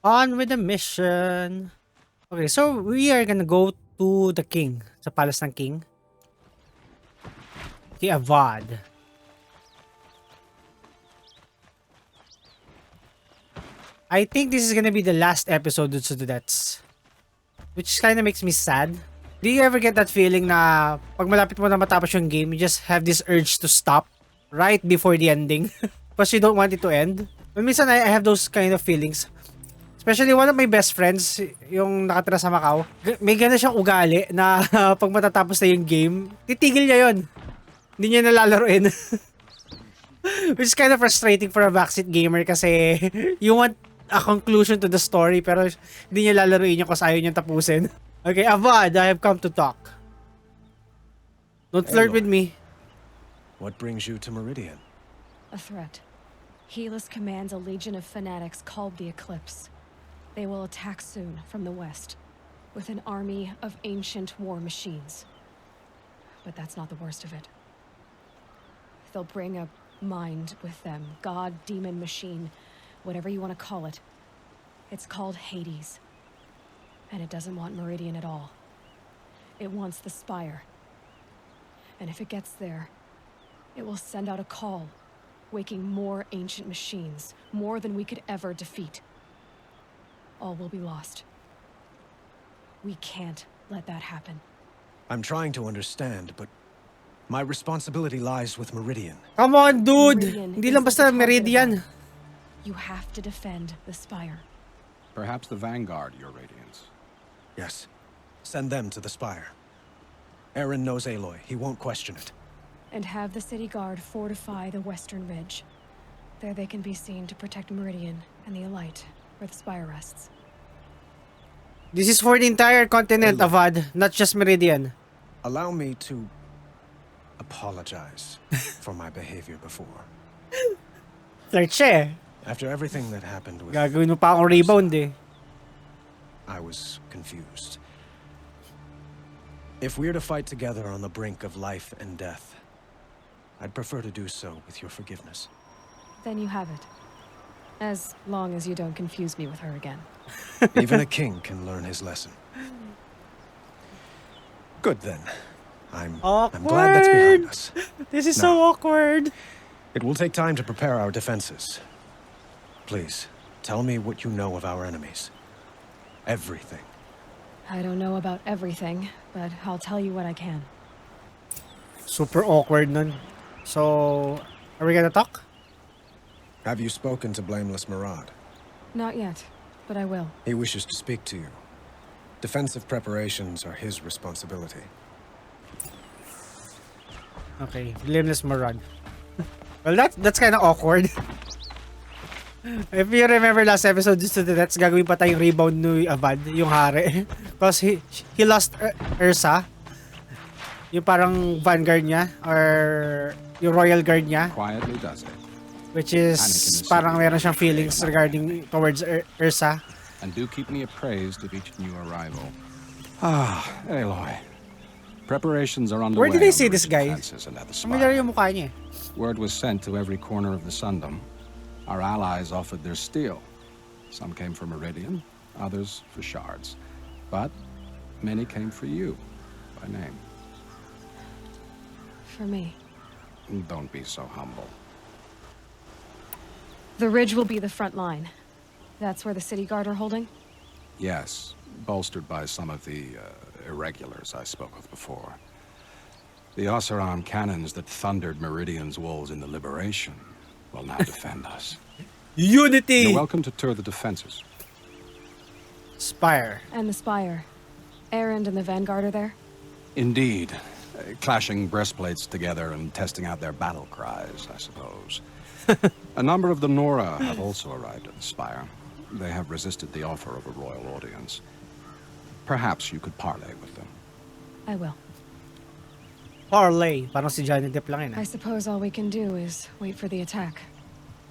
On with the mission. Okay, so we are gonna go to the king. Sa palace ng king. The Avad. I think this is gonna be the last episode of dudettes. Which kind of makes me sad. Do you ever get that feeling na pag malapit mo na matapos yung game, you just have this urge to stop right before the ending? Because you don't want it to end? But minsan I have those kind of feelings. Especially one of my best friends, yung nakatira sa Macau, may gano'n siyang ugali na pag matatapos na yung game, titigil niya yun. Hindi niya nalalaroin. Which is kind of frustrating for a backseat gamer kasi you want a conclusion to the story pero hindi niya lalaroin yung kasi ayaw niyang tapusin. Okay, Avad, I have come to talk. Don't flirt with me. What brings you to Meridian? A threat. Helis commands a legion of fanatics called the Eclipse. They will attack soon from the west, with an army of ancient war machines. But that's not the worst of it. They'll bring a mind with them, god, demon, machine, whatever you want to call it. It's called Hades. And it doesn't want Meridian at all. It wants the Spire. And if it gets there, it will send out a call, waking more ancient machines, more than we could ever defeat. All will be lost. We can't let that happen. I'm trying to understand, but my responsibility lies with Meridian. Come on, dude! Meridian Hindi is lang the basta target of Meridian. all. You have to defend the Spire. Perhaps the Vanguard, Your Radiance. Yes. Send them to the Spire. Aaron knows Aloy. He won't question it. And have the city guard fortify the western ridge. There they can be seen to protect Meridian and the Elite, where the Spire rests. This is for the entire continent, Aloy. Avad, not just Meridian. Allow me to apologize for my behavior before. Flirt siya eh. After everything that happened with... Gagawin mo pa akong rebound eh. I was confused. If we're to fight together on the brink of life and death, I'd prefer to do so with your forgiveness. Then you have it. As long as you don't confuse me with her again. Even a king can learn his lesson. Good then. I'm glad that's behind us. This is No. so awkward. It will take time to prepare our defenses. Please, tell me what you know of our enemies. Everything. I don't know about everything, but I'll tell you what I can. Super awkward nun. So, are we gonna talk? Have you spoken to Blameless Murad? Not yet, but I will. He wishes to speak to you. Defensive preparations are his responsibility. Okay, blameless Murad. Well, that's kind of awkward. If you remember last episode, just to that's gagawin pa tayong rebound ni Avad, yung hari. Because he lost Ursa. Yung parang vanguard niya, or yung royal guard niya. Quietly does it. Which is parang meron siyang feelings regarding towards Ursa. And do keep me appraised of each new arrival. Ah, Aloy. Preparations are underway. Where did I on see the this guy? defenses and at the Familiar Spire. yung mukha niya eh. Word was sent to every corner of the Sundom. Our allies offered their steel. Some came for Meridian, others for shards. But many came for you, by name. For me. Don't be so humble. The ridge will be the front line. That's where the city guard are holding? Yes, bolstered by some of the irregulars I spoke of before. The Oseram cannons that thundered Meridian's walls in the Liberation will now defend us. Unity! You're welcome to tour the defenses. Spire. And the Spire. Erend and the Vanguard are there? Indeed. Clashing breastplates together and testing out their battle cries, I suppose. A number of the Nora have also arrived at the Spire. They have resisted the offer of a royal audience. Perhaps you could parley with them. I will. Parlay. Parang si Johnny Depp lang yun. I suppose all we can do is wait for the attack.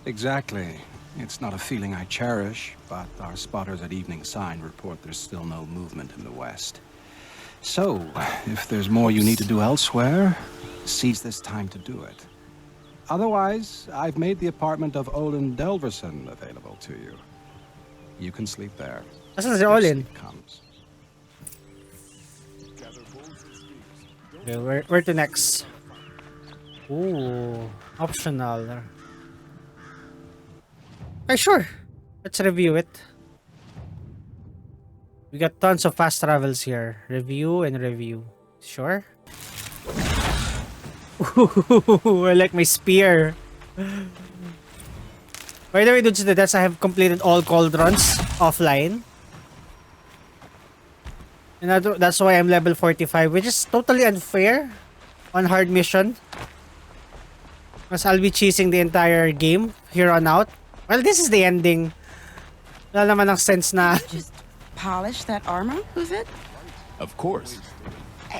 Exactly. It's not a feeling I cherish, but our spotters at Evening Sign report there's still no movement in the west. So, if there's more you need to do elsewhere, seize this time to do it. Otherwise, I've made the apartment of Olin Delverson available to you. You can sleep there. As long as they're all in. Sleep comes. Okay, where to next? Ooh, optional. Okay, sure. Let's review it. We got tons of fast travels here. Review and review. Sure. Ooh, I like my spear. By the way, dudes, that's I have completed all cold runs offline. And that's why I'm level 45, which is totally unfair on hard mission. Because I'll be cheesing the entire game here on out. Well, this is the ending. Wala naman ng sense na... Just polish that armor with it? Of course.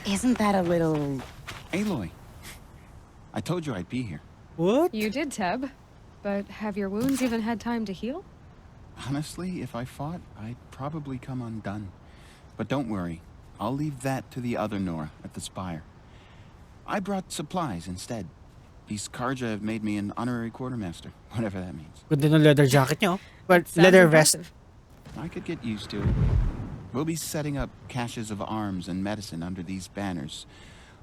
Isn't that a little... Aloy, I told you I'd be here. What? You did, Teb. But have your wounds even had time to heal? Honestly, if I fought, I'd probably come undone. But don't worry, I'll leave that to the other Nora at the Spire. I brought supplies instead. These Karja have made me an honorary quartermaster, whatever that means. Ganda ng leather jacket nyo. Well, Sounds leather vest. impressive. I could get used to it. We'll be setting up caches of arms and medicine under these banners.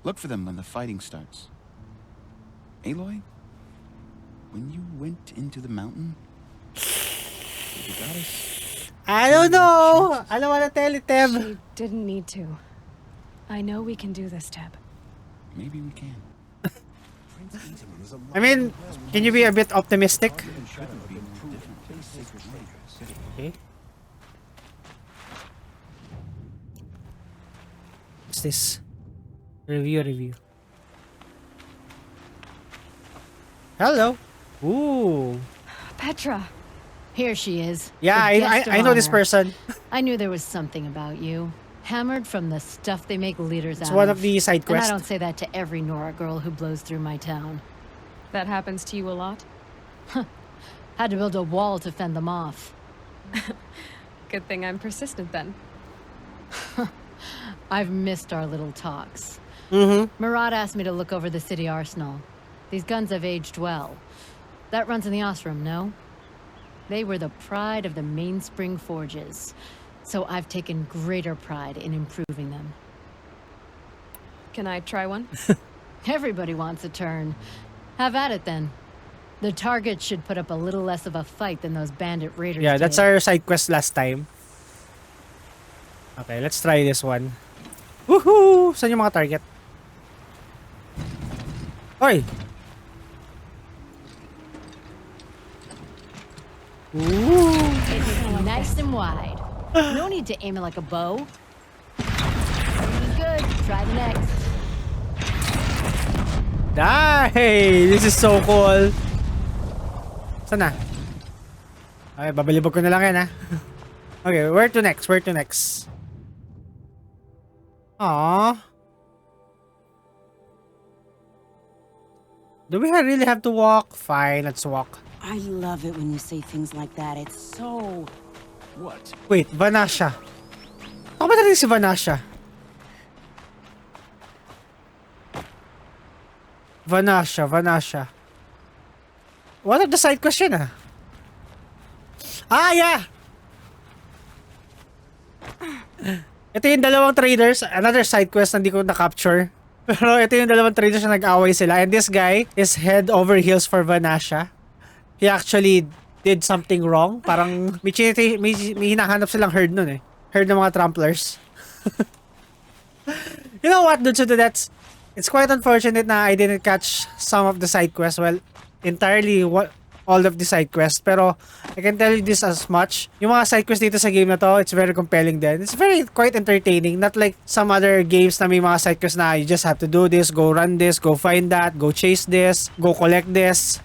Look for them when the fighting starts. Aloy, when you went into the mountain, the goddess... I don't know. I don't wanna tell it, Teb. She didn't need to. I know we can do this, Teb. Maybe we can. I mean, can you be a bit optimistic? Okay. What's this? Review. Hello. Ooh. Petra. Here she is. Yeah, the guest of I know this honor. person. I knew there was something about you. Hammered from the stuff they make leaders It's out one of the side And I quests. don't say that to every Nora girl who blows through my town. That happens to you a lot? Had to build a wall to fend them off. Good thing I'm persistent then. I've missed our little talks. Mm-hmm. Murad asked me to look over the city arsenal. These guns have aged well. That runs in the Osram, no? They were the pride of the Mainspring Forges. So I've taken greater pride in improving them. Can I try one? Everybody wants a turn. Have at it then. The target should put up a little less of a fight than those bandit raiders Yeah, that's did. our side quest last time. Okay, let's try this one. Woohoo! Saan yung mga target? Oy! Ooh! Nice and wide. No need to aim it like a bow. Aiming good. Try the next. Hey! This is so cool! Saan na? Okay, babalibog ko na lang yan, ha? Okay, where to next? Aww. Do we really have to walk? Fine, let's walk. I love it when you say things like that. It's so... What? Wait, Vanasha. Ako ba talaga si Vanasha? Vanasha. One of the side quests yun, ah. Ah, yeah! Ito yung dalawang traders. Another side quest na hindi ko na-capture. Pero ito yung dalawang traders na nag-away sila. And this guy is head over heels for Vanasha. He actually did something wrong. Parang may hinahanap silang herd nun eh. Herd ng mga tramplers. You know what, dude? So that's... It's quite unfortunate na I didn't catch some of the side quests. Well, entirely all of the side quests. Pero I can tell you this as much. Yung mga side quests dito sa game na to, it's very compelling din. It's quite entertaining. Not like some other games na may mga side quests na you just have to do this, go run this, go find that, go chase this, go collect this.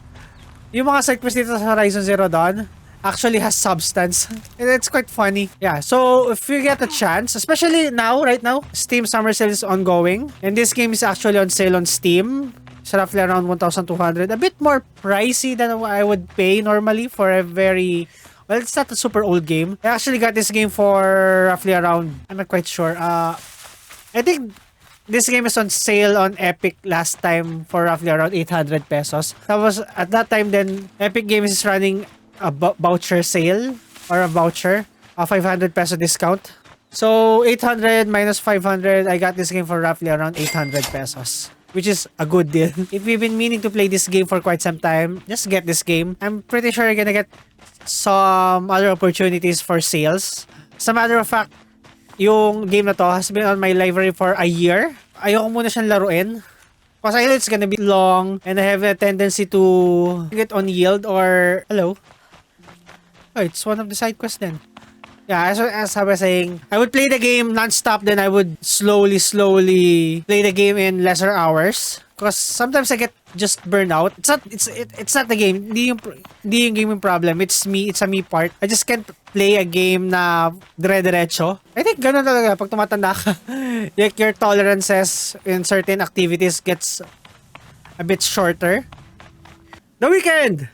Yung mga side quests dito sa Horizon Zero Dawn actually has substance. And it's quite funny. Yeah, so if you get a chance, especially now, right now, Steam Summer Sale is ongoing. And this game is actually on sale on Steam. It's roughly around 1,200. A bit more pricey than what I would pay normally for a very... Well, it's not a super old game. I actually got this game for roughly around... I'm not quite sure. I think this game is on sale on Epic last time for roughly around 800 pesos. That was, at that time then, Epic Games is running a voucher sale or a voucher. a 500 peso discount. So 800 minus 500, I got this game for roughly around 800 pesos. Which is a good deal. If you've been meaning to play this game for quite some time, just get this game. I'm pretty sure you're gonna get some other opportunities for sales. As a matter of fact, yung game na to has been on my library for a year. Ayoko muna siyang laruin. Because I know it's gonna be long and I have a tendency to get on yield or... Hello? Oh, it's one of the side quests then. Yeah, as I was saying, I would play the game non-stop, then I would slowly play the game in lesser hours. Because sometimes I get just burned out. It's not the game. Hindi yung game yung problem. It's me. It's a me part. I just can't play a game na dire-diretso. I think ganun talaga pag tumatanda ka. Like your tolerances in certain activities gets a bit shorter. The Weeknd!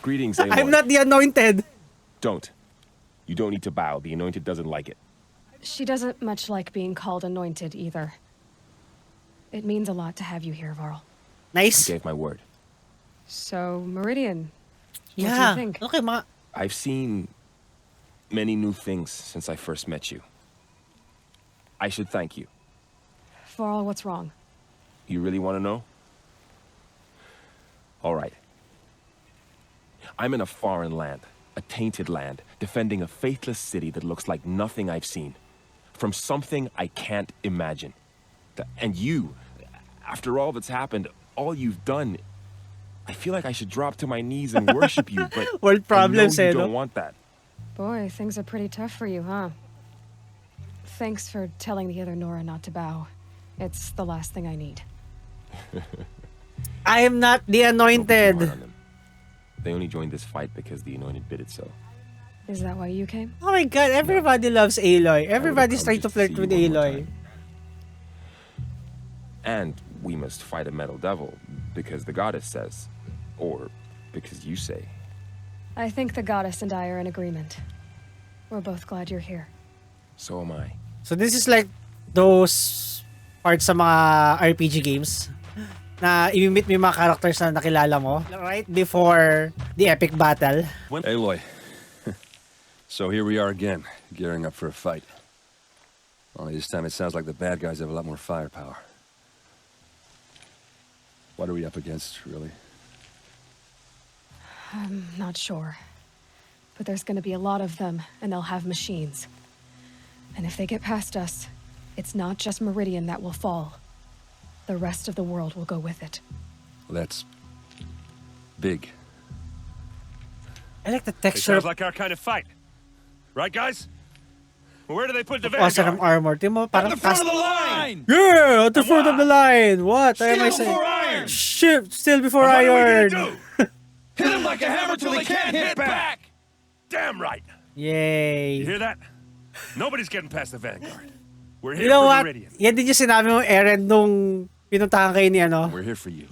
Greetings, Aloy. I'm not the anointed. Don't. You don't need to bow. The anointed doesn't like it. She doesn't much like being called anointed either. It means a lot to have you here, Varl. Nice. I gave my word. So, Meridian, what do Yeah. you think? Okay, mga... I've seen many new things since I first met you. I should thank you. Varl, what's wrong? You really want to know? All right. I'm in a foreign land, a tainted land, defending a faithless city that looks like nothing I've seen. From something I can't imagine. And you, after all that's happened, all you've done, I feel like I should drop to my knees and worship you, but World problems, I know eh, you no? don't want that. Boy, things are pretty tough for you, huh? Thanks for telling the other Nora not to bow. It's the last thing I need. I am not the Don't be too anointed. hard on them. They only joined this fight because the anointed bid it so. Is that why you came? Oh my god, everybody loves Aloy. Everybody's come trying to just to flirt see with you one more Aloy. time. And we must fight a metal devil because the goddess says, or because you say. I think the goddess and I are in agreement. We're both glad you're here. So am I. So this is like those parts sa mga RPG games na i-meet mo yung mga characters na nakilala mo right before the epic battle. Aloy. So here we are again, gearing up for a fight. Only this time it sounds like the bad guys have a lot more firepower. What are we up against, really? I'm not sure. But there's gonna be a lot of them, and they'll have machines. And if they get past us, it's not just Meridian that will fall. The rest of the world will go with it. Well, that's big. I like the It texture sounds of like our kind of fight. Right, guys? Where do they put the awesome vanguard? armor. Tingnan mo, parang At the front cast... of the line! Yeah! At the front of the line! What? Am I Still saying? before iron! Shit! Still before What are we iron! gonna do? Hit him like a hammer till he can't hit back! Damn right! You Yay! hear that? Nobody's getting past the vanguard. We're here You know for what? Meridian. Yan din yung sinabi mo, Eren, nung pinuntahan kayo ni ano. We're here for you.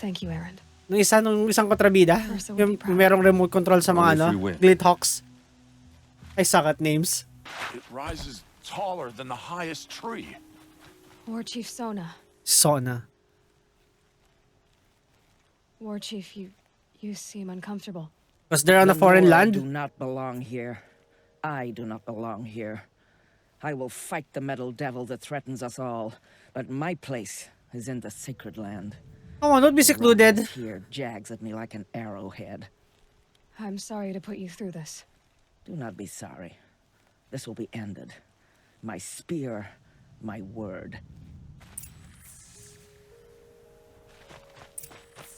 Thank you, Aaron. Nung isang kontrabida. Mercer would Yung be proud. merong remote control sa mga Only ano. if we win. Glithawks. I suck at names. It rises taller than the highest tree. War Chief Sona. Sona. War Chief, you seem uncomfortable. Was there on a foreign Nora land? do not belong here. I do not belong here. I will fight the metal devil that threatens us all, but my place is in the sacred land. Come on, don't be secluded. Wrongness here jags at me like an arrowhead. I'm sorry to put you through this. Do not be sorry. This will be ended. My spear, my word.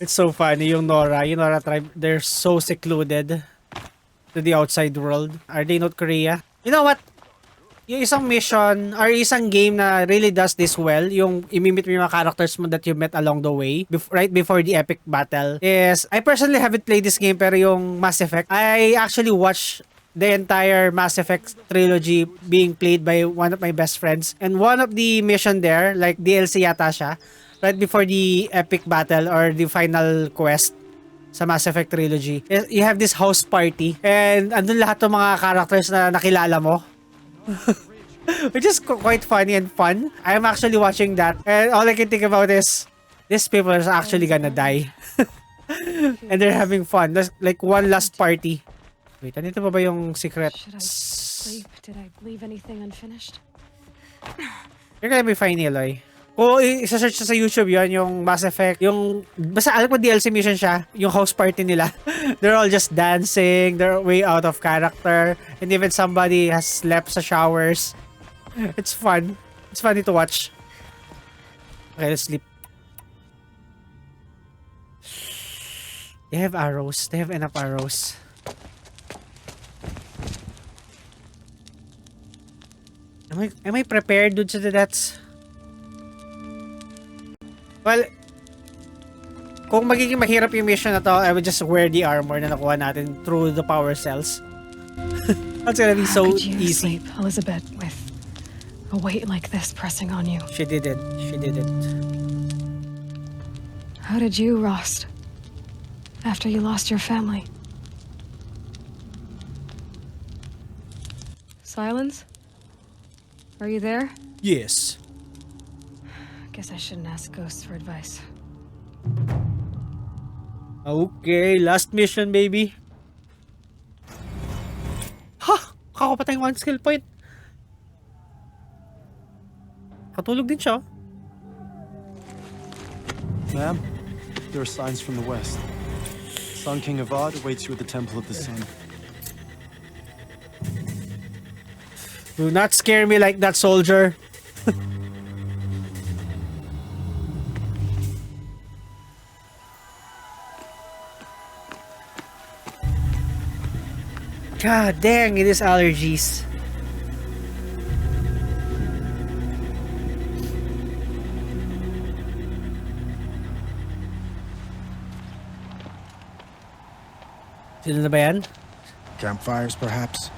It's so funny, yung Nora tribe, they're so secluded to the outside world. Are they North Korea? You know what? Yung isang mission or isang game na really does this well, yung imimit mo yung mga characters mo that you met along the way, right before the epic battle, is, I personally haven't played this game, pero yung Mass Effect, I actually watched the entire Mass Effect trilogy being played by one of my best friends. And one of the mission there, like DLC yata siya, right before the epic battle or the final quest sa Mass Effect trilogy, you have this house party and andun lahat ng mga characters na nakilala mo. Which is quite funny and fun. I'm actually watching that and all I can think about is these people are actually gonna die. And they're having fun. That's like one last party. Wait, andito pa ba yung secret? Should I sleep? Did I leave anything unfinished? You're gonna be fine, Eloy. Kung isa-search sa YouTube yon yung Mass Effect, yung, basta alam ko DLC mission siya, yung house party nila. They're all just dancing, they're way out of character, and even somebody has slept sa showers. It's fun. It's funny to watch. Okay, let's sleep. They have arrows. They have enough arrows. Am I prepared, dude, to that's? Well, kung magiging mahirap yung mission na to, I would just wear the armor na nakuha natin through the power cells. That's gonna be so easy. Sleep, Elizabeth, with a weight like this pressing on you? She did it. She did it. How did you rust after you lost your family? Silence? Are you there? Yes. Guess I shouldn't ask ghosts for advice. Okay, last mission, baby. Ha! Kakapatay yung 1 skill point. Katulog din siya. Ma'am, there are signs from the west. Sun King Avad awaits you at the Temple of the Sun. Do not scare me like that, soldier. God dang, it is allergies. Sino na ba yan? Campfires, perhaps?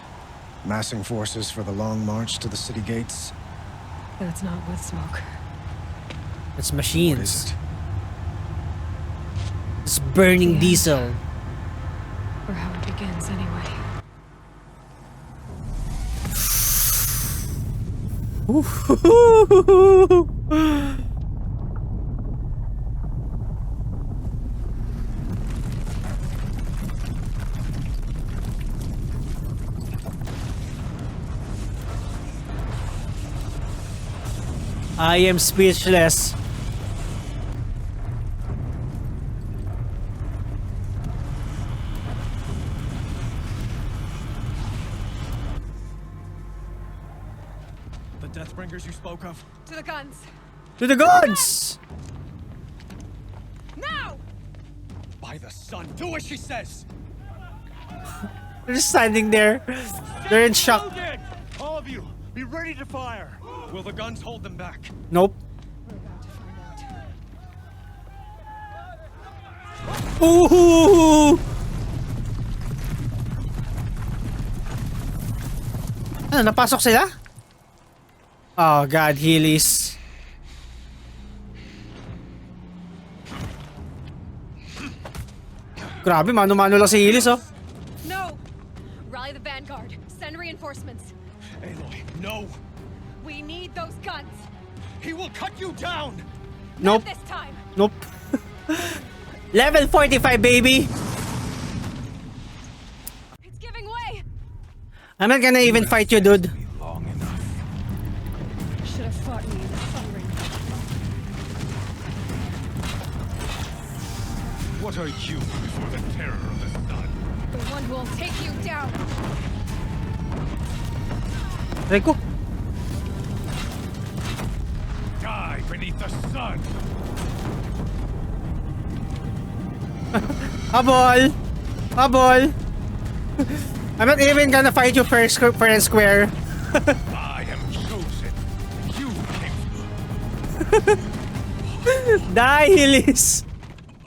Massing forces for the long march to the city gates? That's not with smoke. It's What machines. is it? It's burning The end. diesel. Or how it begins, anyway. I am speechless. The Deathbringers you spoke of? To the guns! To the guns! Now! By the sun, do as she says! They're just standing there. They're in shock. All of you, be ready to fire! Will the guns hold them back? Nope. We're about to find out. Ooh! Ano, napasok sila? Oh God, Heelys. Grabe, mano-mano lang si Heelys, oh. No! Rally the vanguard. Send reinforcements. Aloy, no! We need those guns. He will cut you down! Nope. Not this time. Nope. Level 45, baby! It's giving way. I'm not gonna even fight you, dude. Long enough. Should have fought me in the sun ring. What are you before the terror of the sun? The one who will take you down. Rico. Die beneath the sun! Habol! Habol! I'm not even gonna fight you fair and square. I am chosen. You came. Die, Heelys!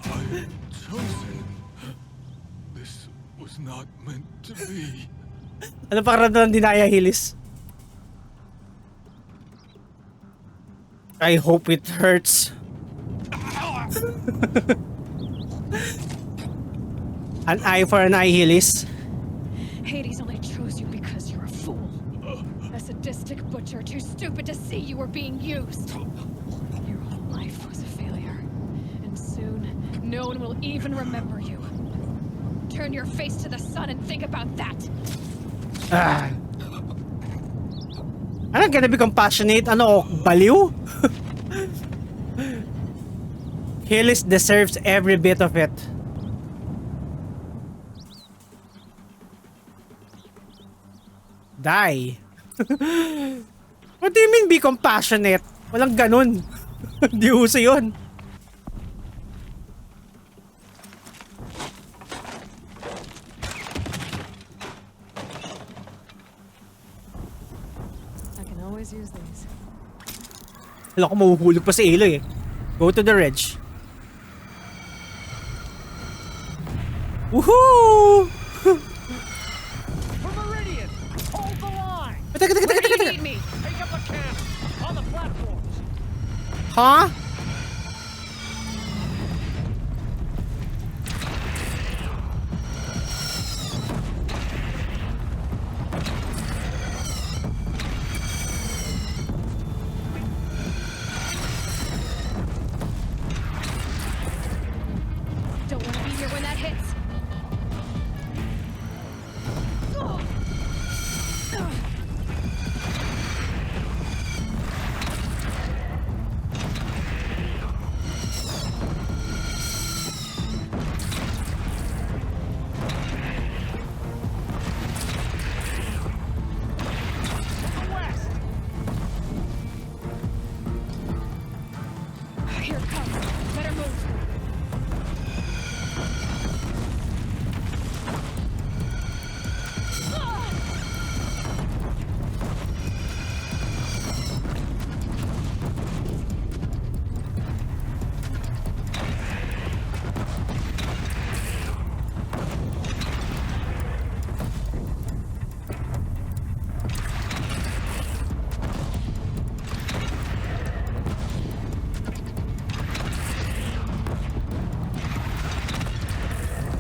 I am chosen. This was not meant to be. Ano pa karamdaman din Naya, Heelys? I hope it hurts. An eye for an eye, Heelys. Hades only chose you because you're a fool. A sadistic butcher too stupid to see you were being used. Your whole life was a failure. And soon, no one will even remember you. Turn your face to the sun and think about that. I'm not gonna be compassionate. Ano, baliw? Hillis deserves every bit of it. Die. What do you mean be compassionate? Walang ganun. Di uso yun. I can always use these. Wala ko mahuhulog pa si Aloy eh. Go to the ridge. Woohoo! Hold the line. Teka. Take up the camp on the platforms. Huh? Don't want to be here when that hits. Here it comes. Better move.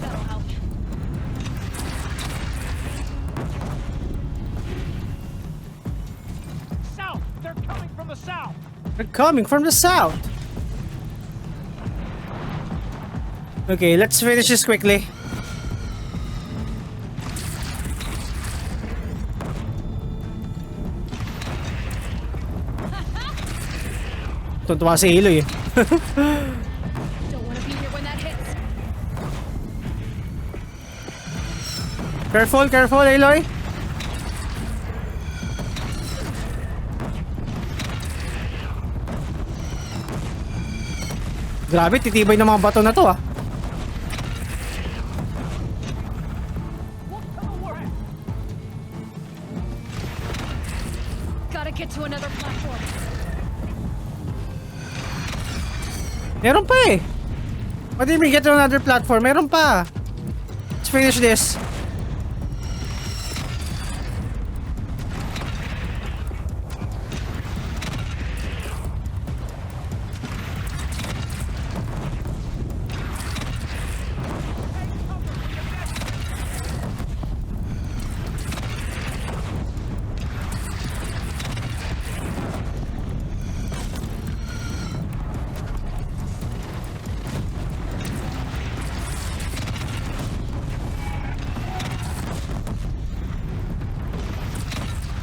That'll help. South. They're coming from the south. They're coming from the south. Okay, let's finish this quickly. Tuntua si Aloy eh. Don't want to be here when that hits. Careful, Aloy. Grabe, titibay ng mga bato na to ah. Gotta get to another platform. Meron pa eh. What do you mean get to another platform? Meron pa. Let's finish this.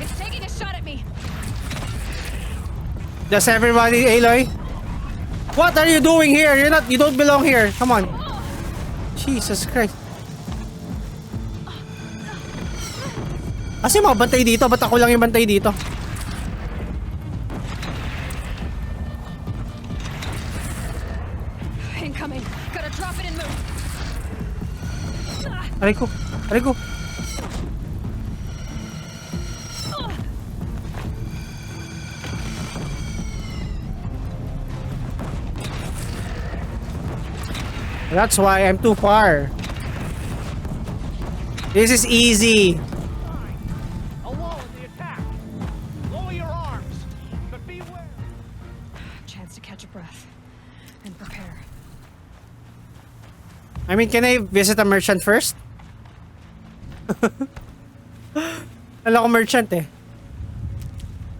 It's taking a shot at me. Does everybody, Aloy? What are you doing here? You don't belong here. Come on. Jesus Christ. Kasi mga bantay dito, ba't ako lang yung bantay dito? Incoming. Gotta drop it and move. Aray ko. That's why I'm too far. This is easy. Alone in the attack. Lower your arms, but beware. Chance to catch a breath and prepare. I mean, can I visit a merchant first? Wala ko merchant eh.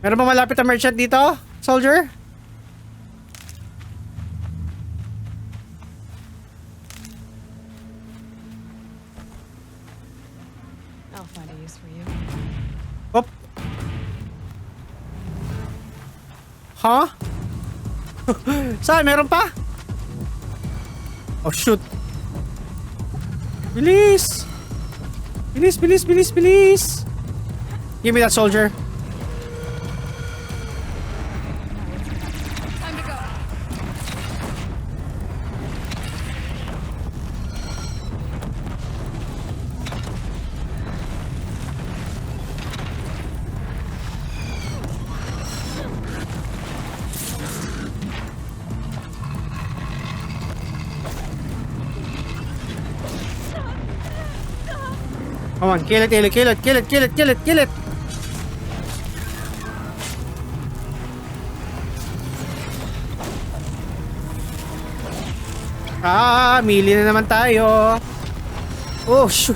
Meron ba malapit na merchant dito, soldier? Huh? Saan? Meron pa? Oh, shoot. Bilis! Bilis, bilis, bilis, bilis! Give me that soldier. Time to go. Come on, kill it, kill it, kill it, kill it, kill it, kill it, kill it! Ah, mili na naman tayo. Oh, shoot.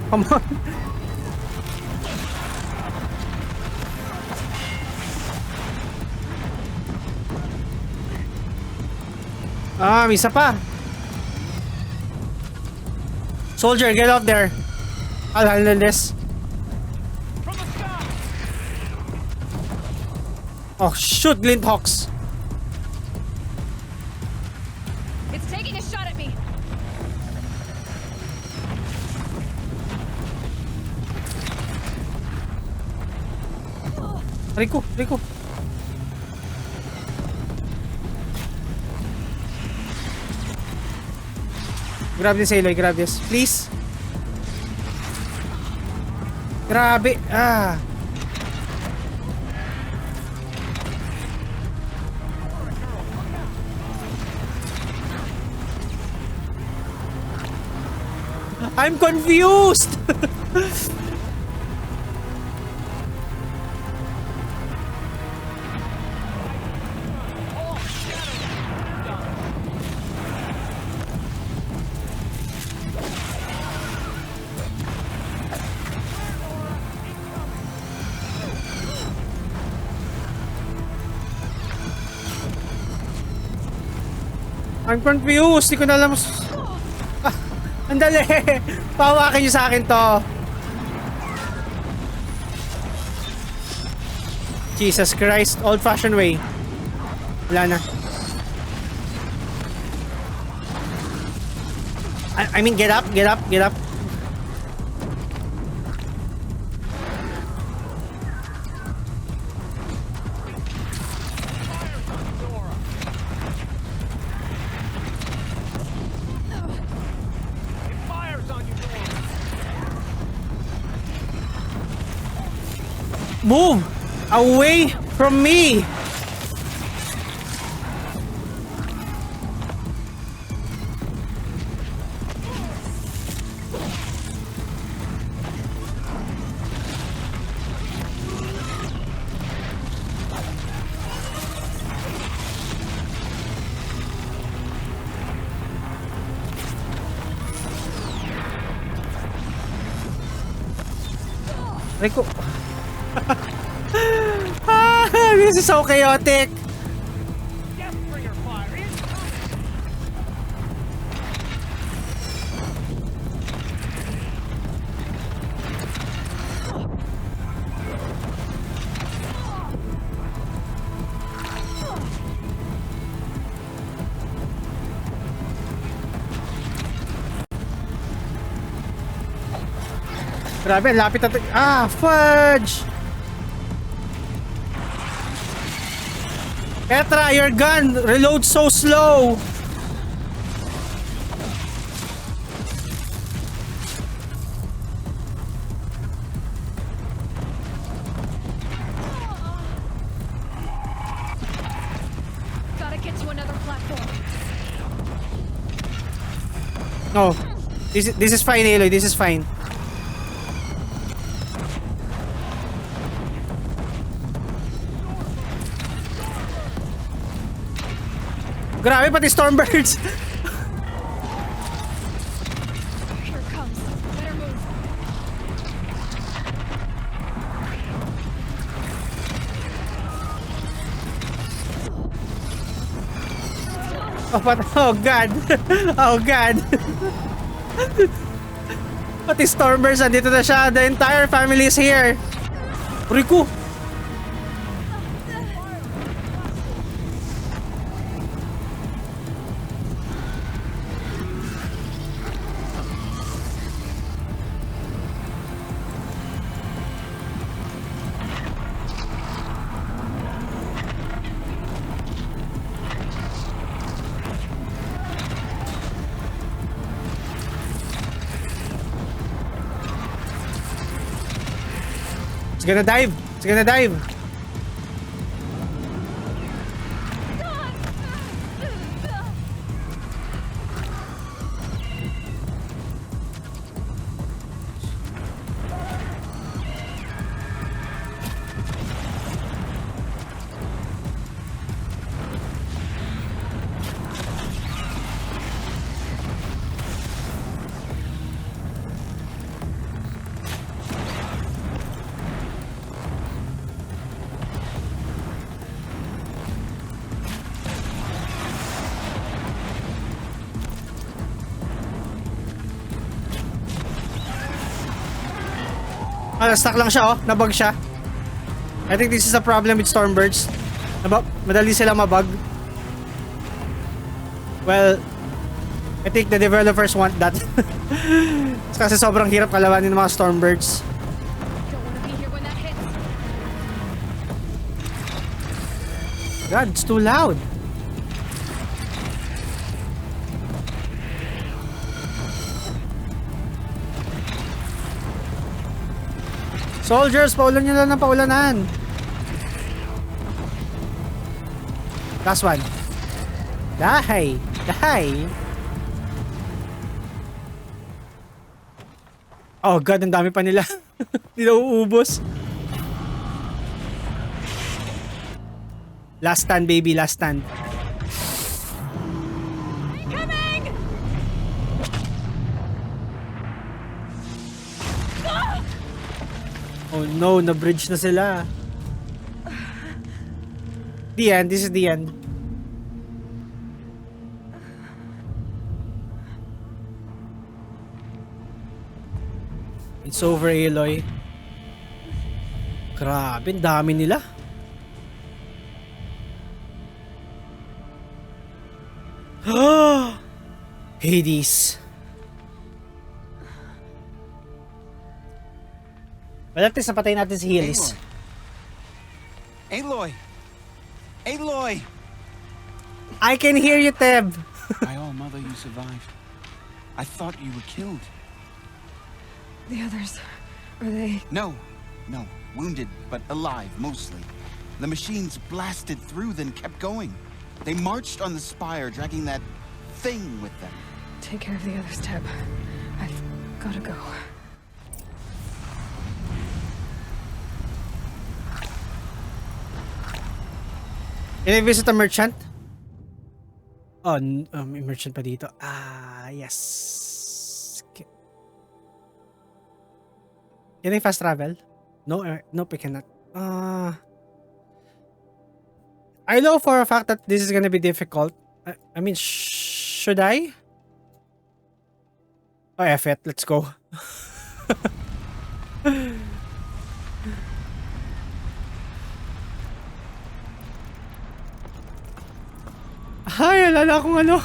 Come on. Ah, may isa pa. Soldier, get up there. I'll handle this. Oh, shoot, Glint Hawks. It's taking a shot at me. Rico, Rico. Grab this, Aloy. Grab this. Please. Grabe. Ah. I'm confused. I'm confused. Di ko na alam. Ah, andali. Pawakin niyo sa akin to. Jesus Christ. Old-fashioned way. Wala na. I mean, get up, get up, get up. Move away from me. Rico. This is so chaotic. Grabe, lapit na. Ah, fudge! Petra, your gun reloads so slow. Gotta get to another platform. No, this is fine, Aloy. This is fine. Grabe, pati Stormbirds. Oh God. Oh God. Pati Stormers, andito na siya. The entire family is here. Riku. It's gonna dive. It's gonna dive. Ah, stuck lang siya, oh. Nabug siya. I think this is a problem with Stormbirds. Madali sila mabug. Well, I think the developers want that. Kasi sobrang hirap kalabanin ng mga Stormbirds. God, it's too loud. Soldiers, paulan nyo lang ng paulanan. Last one. Die! Die! Oh God, ang dami pa nila. Hindi na uubos. Last stand, baby. Last stand. Oh no, na-bridge na sila. The end, this is the end. It's over, Aloy. Grabe, ang dami nila. Hades. Well, at least napatay natin si Hades. Aloy! Aloy! I can hear you, Teb. My all mother, you survived. I thought you were killed. The others, are they? No, wounded, but alive, mostly. The machines blasted through, then kept going. They marched on the spire, dragging that thing with them. Take care of the others, Teb. I've gotta go. Can I visit a merchant? Oh, may merchant pa dito. Ah, yes. Can I fast travel? No, nope, I cannot. I know for a fact that this is gonna be difficult. I mean, should I? Oh, F it. Let's go. Ay, alala akong ano.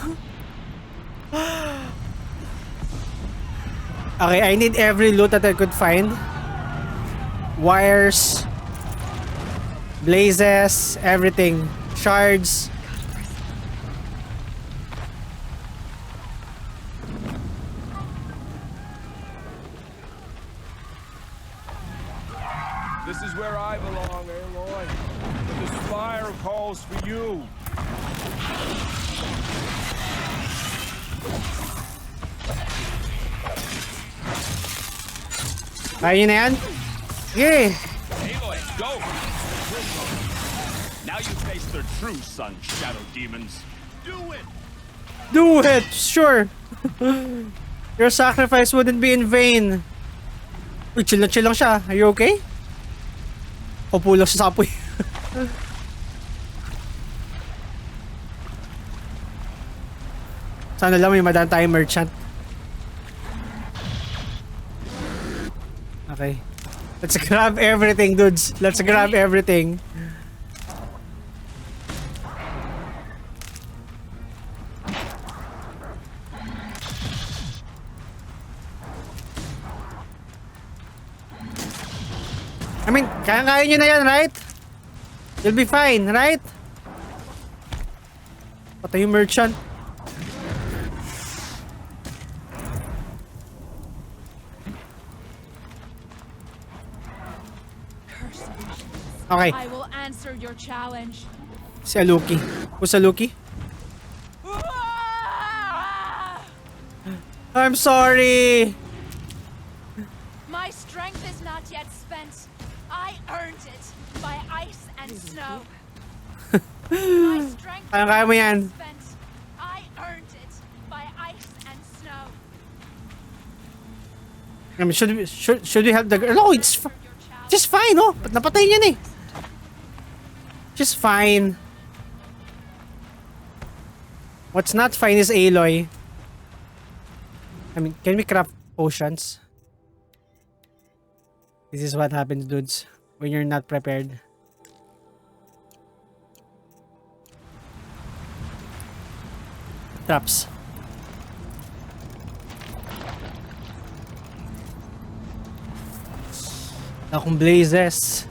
Okay, I need every loot that I could find. Wires, blazes, everything. Shards. This is where I belong, Aloy. The spire calls for you. Kaya na yan? Sige! Aloy, go! Now you face their true sun, shadow demons. Do it! Do it! Sure! Your sacrifice wouldn't be in vain. Uy, chill lang siya. Are you okay? Upo lang siya sa apoy. Sana lang may madaan tayong merchant. Okay. Let's grab everything, dudes. Let's grab everything. I mean, kaya-kaya nyo na yan, right? You'll be fine, right? Patay yung merchant. Okay. I will answer your challenge. Si Aluki. Who's Aluki? I'm sorry. My strength is not yet spent. I earned it by ice and snow. My strength is Kaya mo yan. not spent. I earned it by ice and snow. I mean, should we help the girl? No, it's just fine, oh. Napatay niyan eh. Just fine. What's not fine is Aloy. I mean, can we craft potions? This is what happens, dudes, when you're not prepared. Traps. Akong blazes.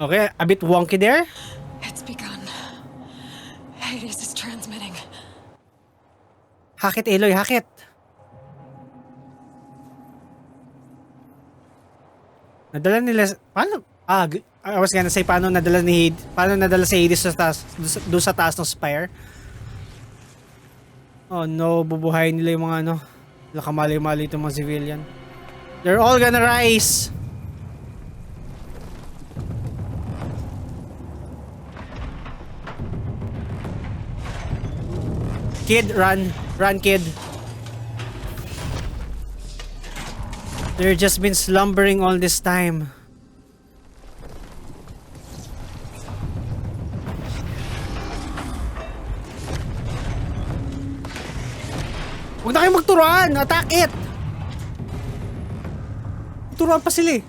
Okay, a bit wonky there. It's begun. Hades is transmitting. Hack it, Aloy, hack it. Nadala nila, paano? I was gonna say, paano nadala si Hades sa taas, doon sa taas ng spire? Oh no, bubuhayin nila yung mga ano, kamali-mali itong mga civilian. They're all gonna rise. Kid, run. Run, kid. They've just been slumbering all this time. Huwag na kayo magturuan! Attack it! Turuan pa sila eh.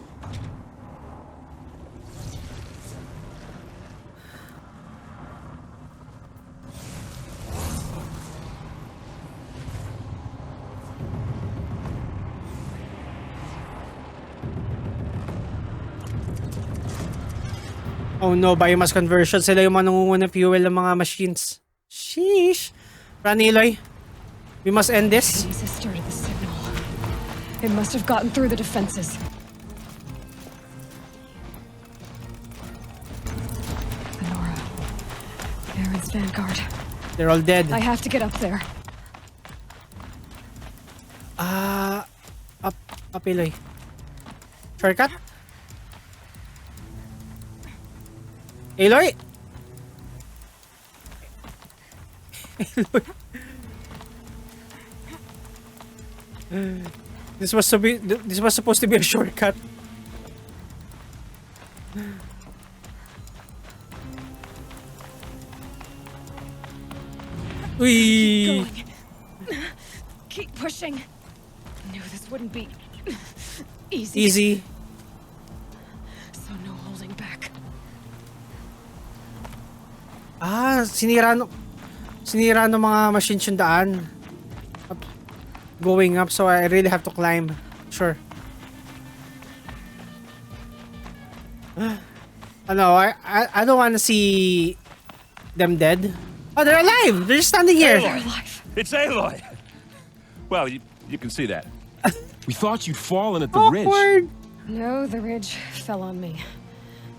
Oh no, biomass conversion. Sila yung manunguna fuel ng mga machines. Sheesh. Run, Aloy. We must end this. Hades has started the signal. It must have gotten through the defenses. Nora. Aaron's vanguard. They're all dead. I have to get up there. Up, Aloy. Shortcut? Aloy? Aloy. This was supposed to be a shortcut. Uy. Keep going. Keep pushing. Knew this wouldn't be easy. Easy. So no holding back. Sinira ng mga machines yung daan. Going up, so I really have to climb. Sure. I don't want to see them dead. Oh, they're alive! They're just standing here. They're alive. It's Aloy! Well, you can see that. We thought you'd fallen at the Awkward. ridge. No, the ridge fell on me.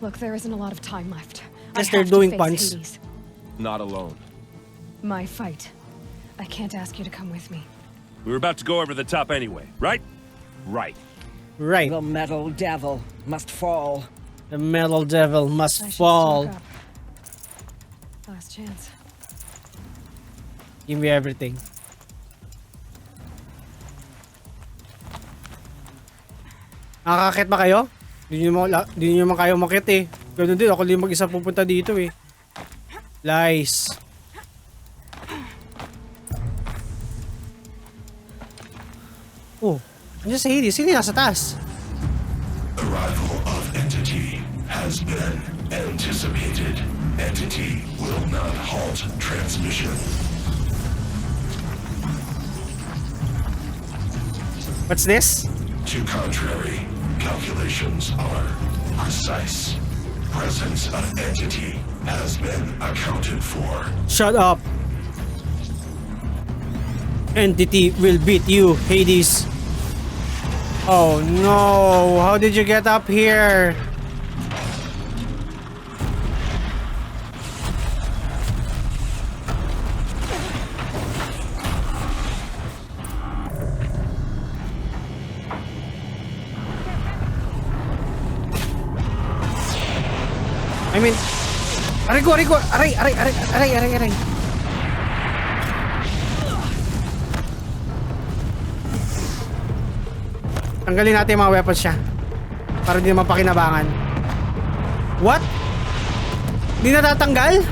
Look, there isn't a lot of time left. Guess I they're have to doing face punts. Hades. Not alone. My fight. I can't ask you to come with me. We were about to go over the top anyway, right? Right. Right. The metal devil must fall. The metal devil must I should fall. stock up. Last chance. Give me everything. Nakakakit ba kayo? Hindi nyo man kayo makit eh. Ganun din, ako din mag-isa pupunta dito eh. Lies. Oh, andiyan si Hades. Sino yung nasa taas? Arrival of entity has been anticipated. Entity will not halt transmission. What's this? To contrary, calculations are precise. Presence of entity has been accounted for. Shut up. Entity will beat you, Hades. Oh no, how did you get up here? I mean, aray ko, aray. Tanggalin natin yung mga weapons siya. Para hindi naman pakinabangan. What? Hindi natatanggal?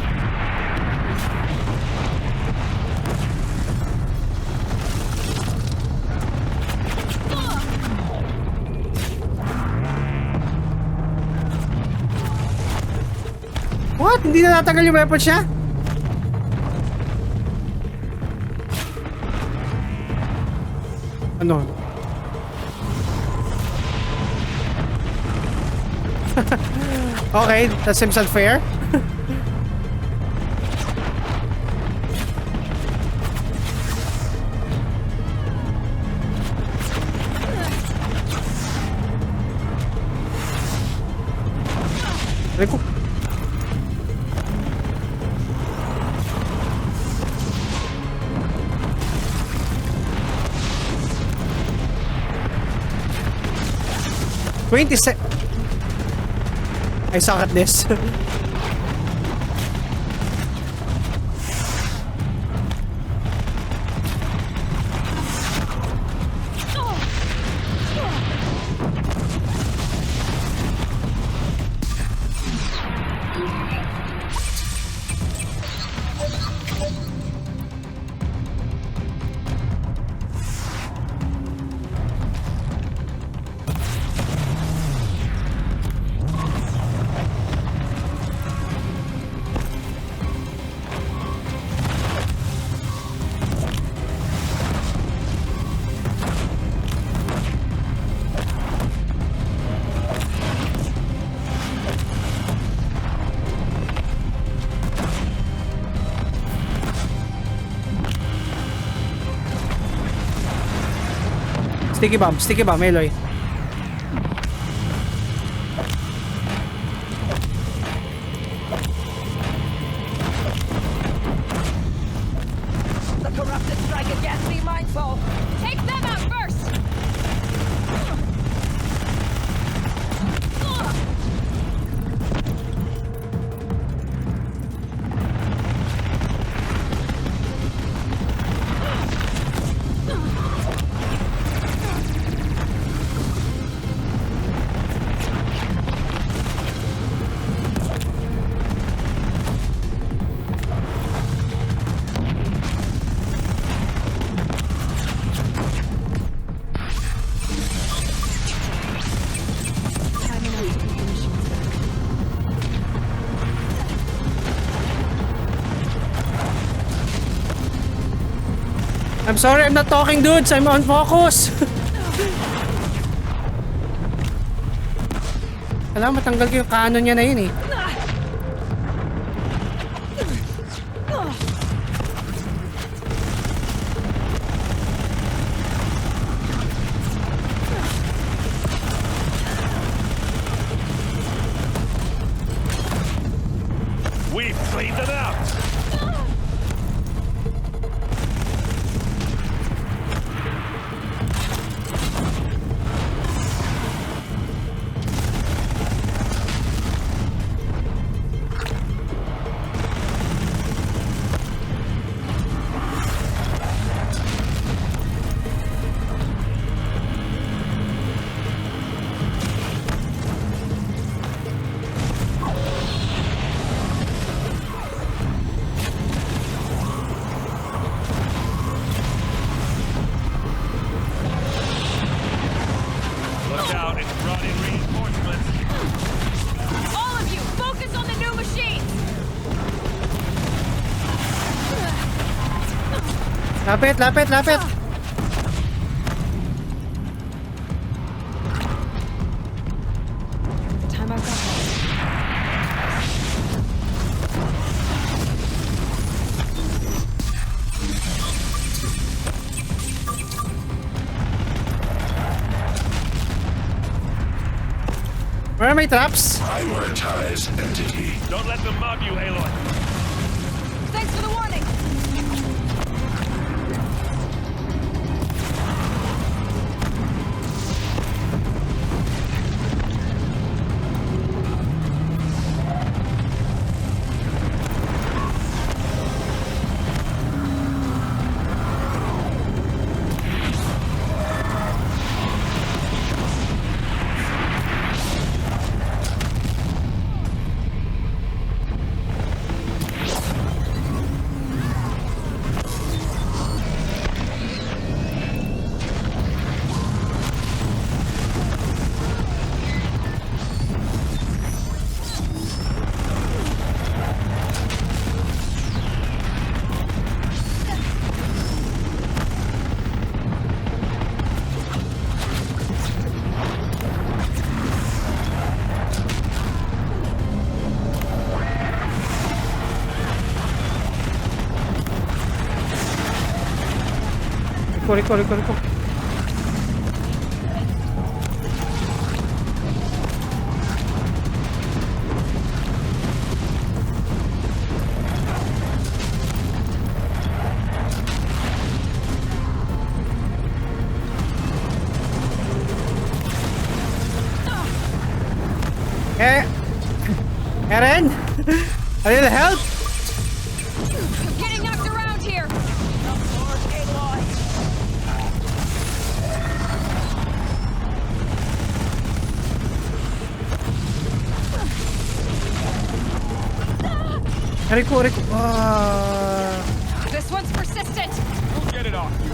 What? Hindi natatanggal yung weapons siya? Ano? Okay, that seems unfair. Rico. I suck at this. Sticky bomb, Eloy. The corrupted strike again, be mindful. Take them out first! I'm sorry, I'm not talking, dudes. I'm on focus. Alam, matanggal ko yung cannon niya na yun eh. We've cleaned them out! Lapit, lapit, lapit. Time I've got one. Where are my traps? Prioritize entity. Don't let them mob you, Aloy. Thanks for the warning. Riko. Eren? A little help? I'm getting knocked around here. Riko. This one's persistent. We'll get it off you.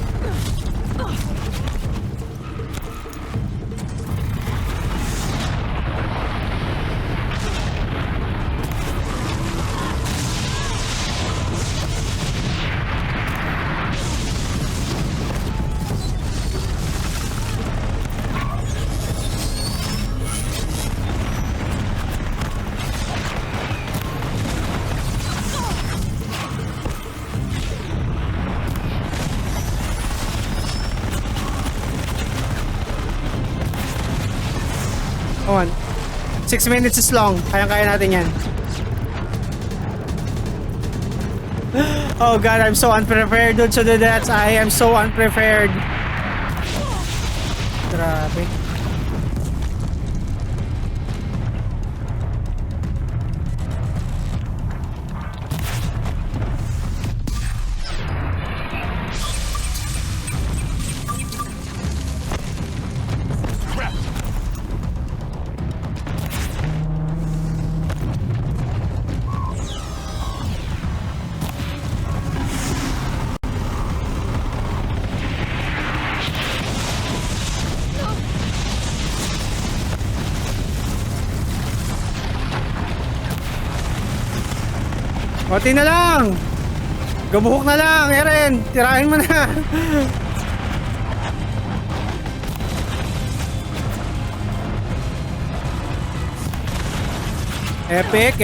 On. 6 minutes is long. Kaya natin yan. Oh god, I'm so unprepared, dude. So that's I am so unprepared. Grabe. Konti na lang. Gabuhok na lang, Eren. Tirahin mo na. Epic.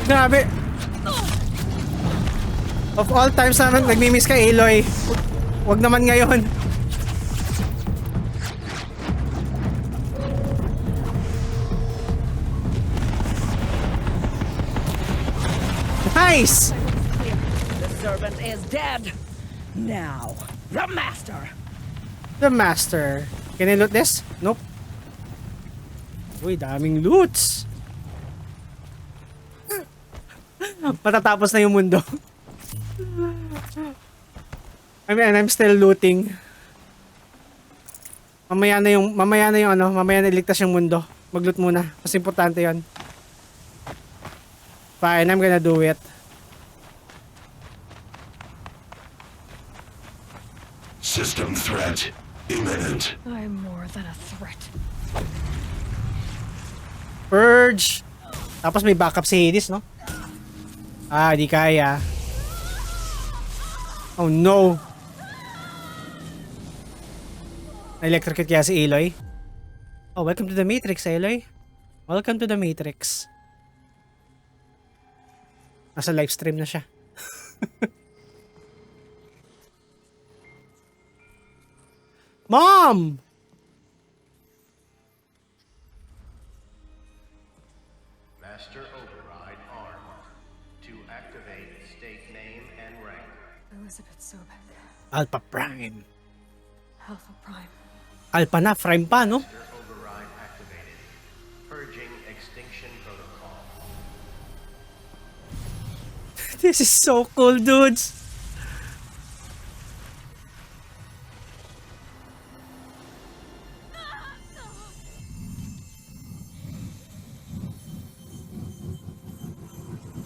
Grabe. Of all times na nagmi-miss ka, Aloy. Wag naman ngayon. Nice! The servant is dead. Now, the master. The master. Can I loot this? Nope. Uy, daming loots. Matatapos na yung mundo. I mean, I'm still looting. Mamaya na iligtas yung mundo. Mag-loot muna. Mas importante 'yon. Fine, I'm gonna do it. System threat imminent. I'm more than a threat. Purge. Tapos may backup si Hades, no? Ah, di kaya. Oh no. Na-electrocute kaya si Aloy? Oh, welcome to the Matrix, Aloy. Welcome to the Matrix. Nasa live stream na siya. Mom! Master override armed. To activate state name and rank. Elizabeth Sobek. Alpha Prime. Alpha Prime. Alpha na, Prime pa, no? Master override activated. Purging extinction protocol. This is so cool, dudes.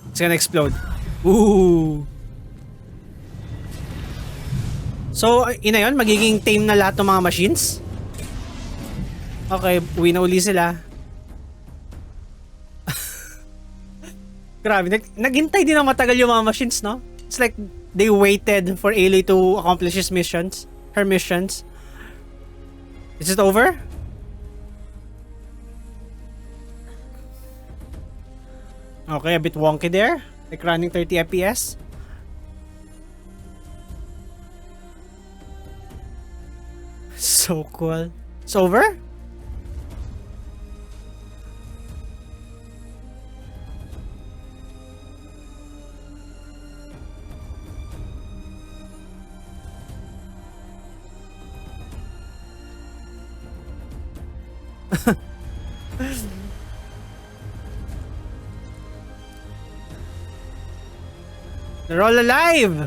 It's gonna explode. Ooh. So, ina yun, magiging tame na lahat ng mga machines? Okay, uwi na uli sila. Grabe, naghintay din ng matagal yung mga machines, no? It's like they waited for Aloy to accomplish his missions. Her missions. Is it over? Okay, a bit wonky there. Like running 30 FPS. So cool. It's over? They're all alive!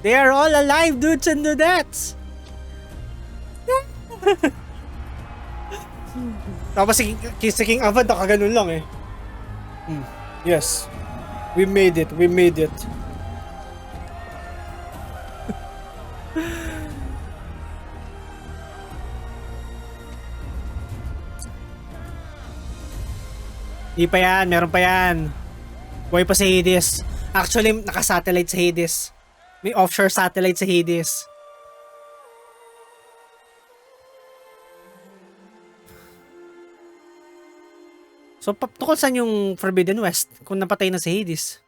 They are all alive, dudes and dudettes! Tapos si King Avad nakaganon lang eh. Yes. We made it. We made it. Di pa yan. Meron pa yan. Buhay pa si Hades. Actually, naka-satellite sa Hades. May offshore satellite sa Hades. So, tukol saan yung Forbidden West kung napatay na si Hades?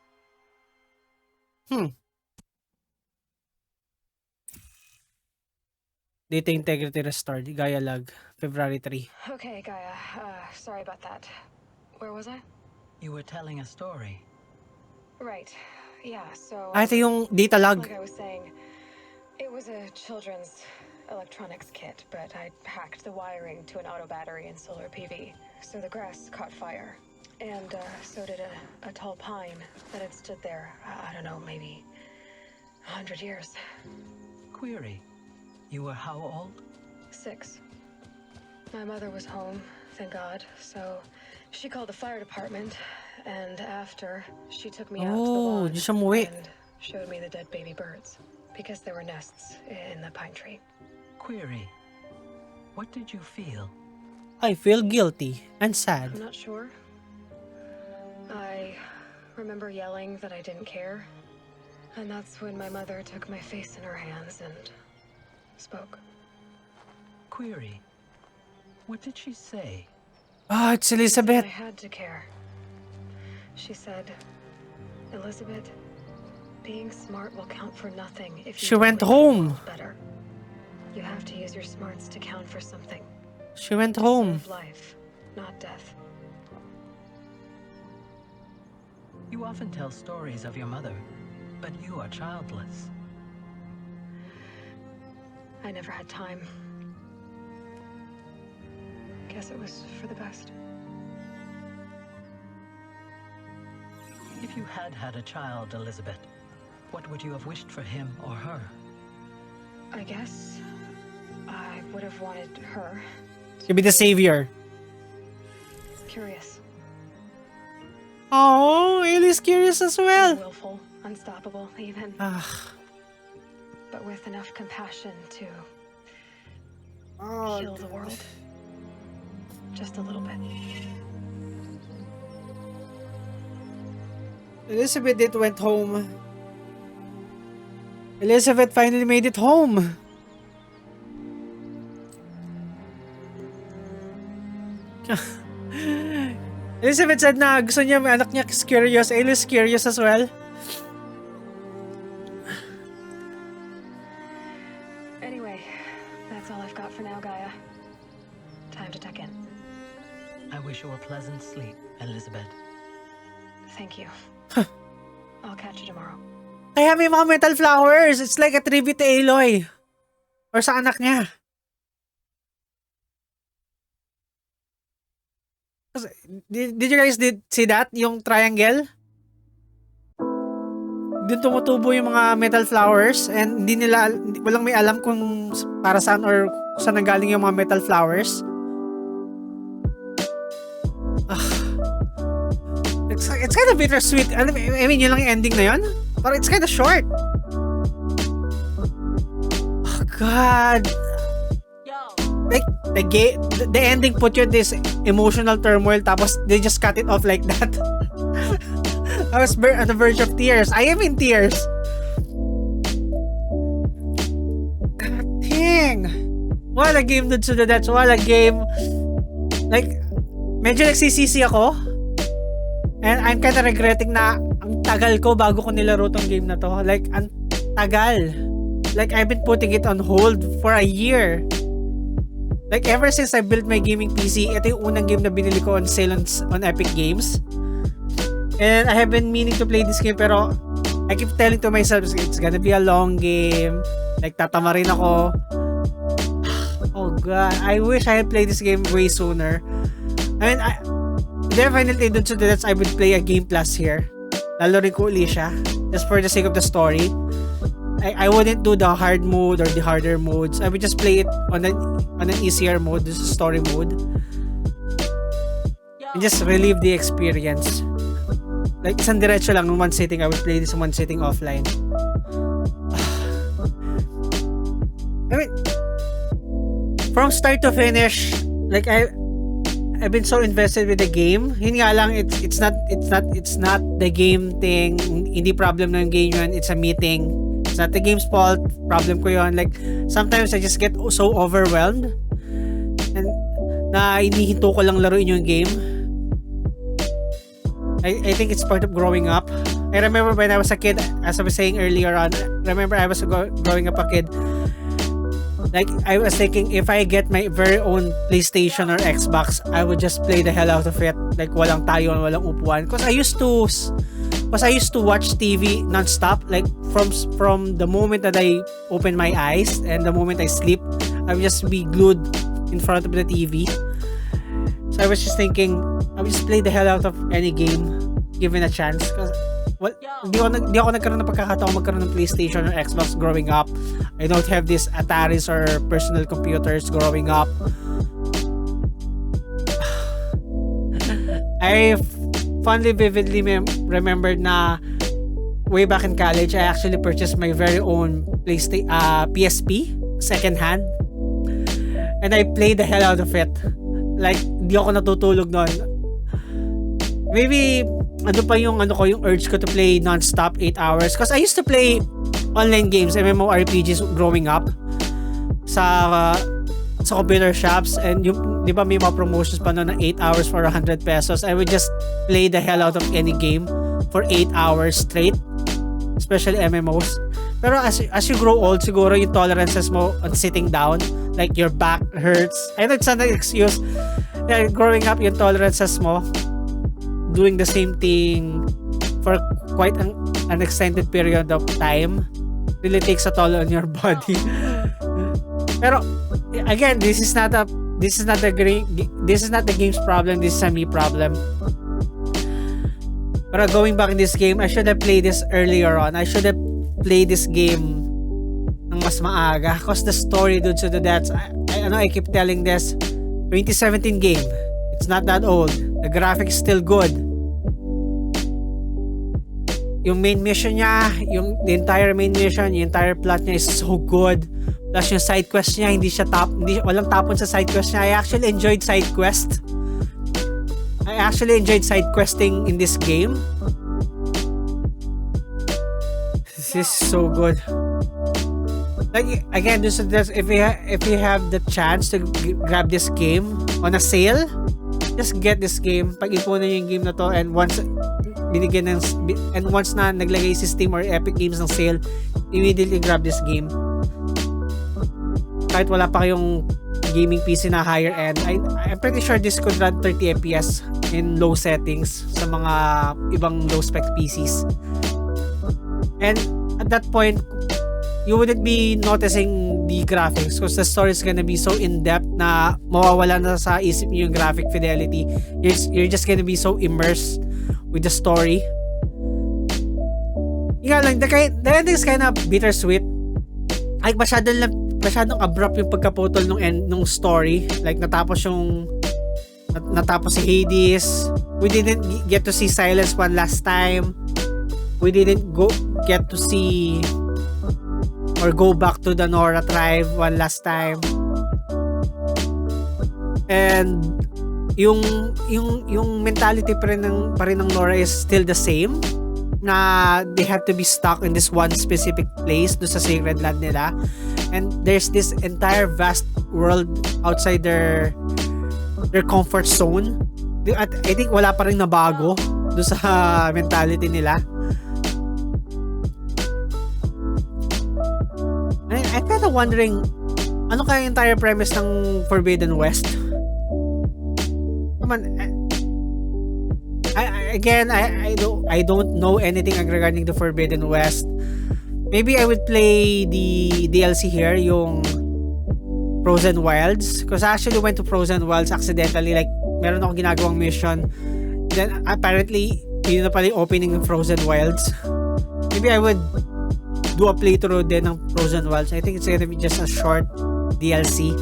Data integrity restored. Gaia lag. February 3. Okay, Gaia. Sorry about that. Where was I? You were telling a story. Right. Yeah, so... Ito yung data log. Like I was saying, it was a children's electronics kit, but I hacked the wiring to an auto battery and solar PV. So the grass caught fire. And so did a tall pine that had stood there, I don't know, maybe 100 years. Query. You were how old? 6. My mother was home, thank God, so she called the fire department, and after, she took me out to the lawn and showed me the dead baby birds, because there were nests in the pine tree. Query. What did you feel? I feel guilty and sad. I'm not sure. I remember yelling that I didn't care, and that's when my mother took my face in her hands and spoke. Query. What did she say? Ah, it's Elizabeth. I had to care. She said, Elizabeth, being smart will count for nothing if you She went home. Better. You have to use your smarts to count for something. She went home. Serve life, not death. You often tell stories of your mother, but you are childless. I never had time. Guess it was for the best. If you had had a child, Elizabeth, what would you have wished for him or her? I guess I would have wanted her to be the savior. Curious. Oh, Ellie's curious as well. Willful, unstoppable, even. But with enough compassion to heal the world. Just a little bit. Elizabeth went home. Elizabeth finally made it home. Elizabeth said na gusto niya may anak niya is curious. Ayla is curious as well. Anyway, that's all I've got for now, Gaia. Time to tuck in. I wish you a pleasant sleep, Elizabeth. Thank you. I'll catch you tomorrow. Kaya may mga metal flowers. It's like a tribute to Aloy. Or sa anak niya. Did you guys see that? Yung triangle? Doon tumutubo yung mga metal flowers and hindi nila, walang may alam kung para saan or saan nanggaling yung mga metal flowers. It's kind of bittersweet. I mean, yun lang yung ending na yun. But it's kind of short. Oh, God. Like, the ending put you in this emotional turmoil tapos they just cut it off like that. I was at the verge of tears. I am in tears. God dang. What a game, dude, to the deaths. What a game. Like, medyo nagsisisi ako. And I'm kinda regretting na ang tagal ko bago ko nilaro tong game na to. Like, ang tagal. Like, I've been putting it on hold for a year. Like, ever since I built my gaming PC, ito yung unang game na binili ko on sale on Epic Games. And I have been meaning to play this game, pero I keep telling to myself, it's gonna be a long game. Like, tatama rin ako. Oh, God. I wish I had played this game way sooner. I mean, definitely, dun sa dudettes, I would play a Game Plus here. Lalo rin ko uli siya. Just for the sake of the story. I wouldn't do the hard mode or the harder modes. I would just play it on an easier mode. This is story mode. And just relive the experience. Like, isang diretso lang in one sitting. I would play this in one sitting offline. I mean, from start to finish, like, I've been so invested with the game. Yun nga lang, it's not the game thing. Hindi problem ng game yun. It's a meeting. It's not the game's fault. Problem ko yun. Like, sometimes I just get so overwhelmed. And na inihinto ko lang laruin yung game. I think it's part of growing up. I remember when I was a kid, as I was saying earlier on, I was growing up a kid. Like, I was thinking, if I get my very own PlayStation or Xbox, I would just play the hell out of it. Like, walang tayo, walang upuan. Because I used to watch TV non-stop. Like, from the moment that I open my eyes and the moment I sleep, I would just be glued in front of the TV. So I was just thinking, I would just play the hell out of any game given a chance. Because, well, di ako nagkaroon ng pagkakataon magkaroon ng PlayStation or Xbox growing up. I don't have these Ataris or personal computers growing up. I fondly, vividly remembered na way back in college, I actually purchased my very own PSP second-hand. And I played the hell out of it. Like, di ako natutulog noon. Maybe yung urge ko to play non-stop 8 hours. Because I used to play online games, MMORPGs growing up sa computer shops, and yung, di ba may mga promotions pa noon na 8 hours for 100 pesos. I would just play the hell out of any game for 8 hours straight, especially MMOs. Pero as you grow old, siguro yung tolerances mo on sitting down, like your back hurts. I know it's not an excuse. Yeah, growing up, yung tolerances mo doing the same thing for quite an extended period of time really takes a toll on your body. Pero again, this is not the game's problem. This is a me problem. Pero going back in this game, I should have played this earlier on. I should have played this game ng mas maaga, cause the story, dude, so that's I keep telling this 2017 game. It's not that old. The graphics still good. Yung main mission niya, the entire main mission, yung entire plot niya is so good. Plus yung side quest niya, walang tapon sa side quest niya. I actually enjoyed side questing in this game. This is so good. Like again, if you have the chance to grab this game on a sale, just get this game. Pag-ipunan niyo yung game na to, and once na naglagay si Steam or Epic Games ng sale, immediately grab this game. Kahit wala pa kayong gaming PC na higher end, I'm pretty sure this could run 30 FPS in low settings sa mga ibang low spec PCs. And at that point, you wouldn't be noticing the graphics because the story is gonna be so in-depth na mawawala na sa isip niyo yung graphic fidelity. You're just gonna be so immersed with the story. Yung lang, the ending is kinda bittersweet. Like masyadong abrupt yung pagkaputol nung story. Like natapos si Hades. We didn't get to see Silence one last time. We didn't get to see or go back to the Nora tribe one last time. And yung mentality pa rin ng Nora is still the same, na they have to be stuck in this one specific place do sa sacred land nila, and there's this entire vast world outside their comfort zone. At I think wala pa rin nabago do sa mentality nila. I'm kind of wondering, ano kaya yung entire premise ng Forbidden West? Come on, I don't know anything regarding the Forbidden West. Maybe I would play the DLC here, yung Frozen Wilds, because I actually went to Frozen Wilds accidentally. Like, meron akong ginagawang mission, then apparently yun na pala yung opening ng Frozen Wilds. Maybe I would do a playthrough din ng Frozen Wilds. I think it's gonna be just a short DLC.